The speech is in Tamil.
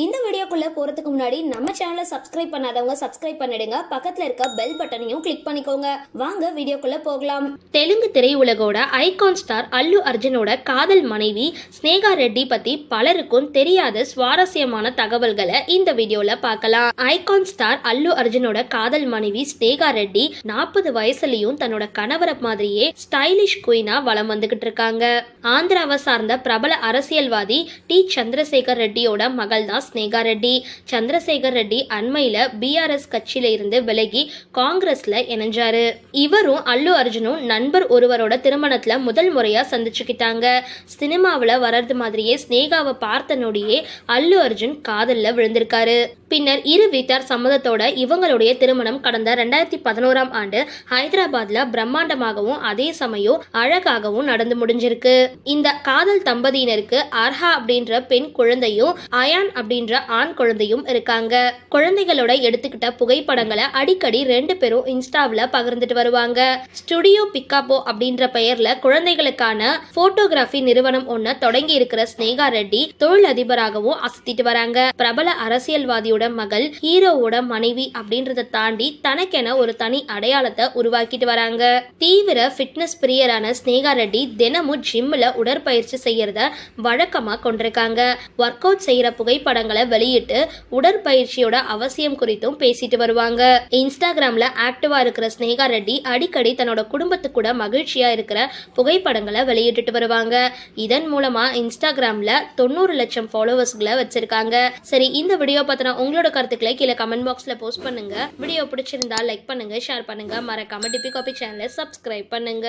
இந்த வீடியோக்குள்ள போறதுக்கு முன்னாடி நம்ம சேனலை சப்ஸ்கிரைப் பண்ணாதவங்க சப்ஸ்கிரைப் பண்ணிடுங்க. பக்கத்துல இருக்க பெல் பட்டனையும் கிளிக் பண்ணிக்கோங்க. வாங்க வீடியோக்குள்ள போகலாம். தெலுங்கு திரையுலகோட ஐகான் ஸ்டார் அல்லு அர்ஜுனோட காதல் மனைவி ஸ்னேகா ரெட்டி பத்தி பலருக்கும் தெரியாத சுவாரஸ்யமான தகவல்களை இந்த வீடியோல பார்க்கலாம். ஐகான் ஸ்டார் அல்லு அர்ஜுனோட காதல் மனைவி ஸ்னேகா ரெட்டி 40 வயசுலயும் தன்னோட கணவரை மாதிரியே ஸ்டைலிஷ் குயினா வலம் வந்துகிட்டு இருக்காங்க. ஆந்திராவை சார்ந்த பிரபல அரசியல்வாதி டி சந்திரசேகர் ரெட்டியோட மகள் தான் ஸ்னேகா ரெட்டி. சந்திரசேகர் ரெட்டி அண்மையில பிஆர்எஸ் கட்சியில இருந்து விலகி காங்கிரஸ்ல இணைஞ்சாரு. இவரும் அல்லு அர்ஜுனும் நண்பர் ஒருவரோட திருமணத்துல முதல் முறையா சந்திச்சுக்கிட்டாங்க. சினிமாவில வர்றது மாதிரியே ஸ்னேகாவை பார்த்த நொடியே அல்லு அர்ஜுன் காதல்ல விழுந்திருக்காரு. பின்னர் இரு வீட்டார் சம்மதத்தோட இவங்களுடைய திருமணம் கடந்த 2011ஆம் ஆண்டு ஹைதராபாத்ல பிரம்மாண்டமாகவும் அதே சமயம் அழகாகவும் நடந்து முடிஞ்சிருக்கு. இந்த காதல் தம்பதியினருக்கு அர்ஹா அப்படின்ற பெண் குழந்தையும் அயான் அப்படின்ற ஆண் குழந்தையும் இருக்காங்க. குழந்தைகளோட எடுத்துக்கிட்ட புகைப்படங்களை அடிக்கடி 2 பேரும் இன்ஸ்டாவில் பகிர்ந்துட்டு வருவாங்க. ஸ்டுடியோ பிக்காப்போ அப்படின்ற பெயர்ல குழந்தைகளுக்கான போட்டோகிராஃபி நிறுவனம் ஒன்ன தொடங்கி இருக்கிற ஸ்னேகா ரெட்டி தொழில் அதிபராகவும் அசத்திட்டு வராங்க. பிரபல அரசியல்வாதியோட மகள், ஹீரோவோட மனைவி அப்படின்றத தாண்டி தனக்கென ஒரு தனி அடையாளத்தை உருவாக்கிட்டு வராங்க. தீவிர ஃபிட்னஸ் பிரியரான ஸ்னேகா ரெட்டி தினமும் ஜிம்ல உடற்பயிற்சி செய்யறத வழக்கமா கொண்டிருக்காங்க. ஒர்க் அவுட் செய்யற புகைப்படங்களை வெளியிட்டு உடற்பயிற்சியோட அவசியம் குறித்தும் பேசிட்டு வருவாங்க. இன்ஸ்டாகிராம்ல ஆக்டிவா இருக்கிற ஸ்னேகா ரெட்டி அடிக்கடி தன்னோட குடும்பத்து கூட மகிழ்ச்சியா இருக்கிற புகைப்படங்களை வெளியிட்டு வருவாங்க. இதன் மூலமா இன்ஸ்டாகிராம்ல 90 லட்சம் ஃபாலோவர்ஸ்களை வச்சிருக்காங்க. சரி, இந்த வீடியோ பத்தின உங்களோட கருத்துக்களை கீழே கமெண்ட் பாக்ஸ்ல போஸ்ட் பண்ணுங்க. வீடியோ பிடிச்சிருந்தா லைக் பண்ணுங்க, ஷேர் பண்ணுங்க, மறக்காம டிபி காபி சேனலை சப்ஸ்கிரைப் பண்ணுங்க.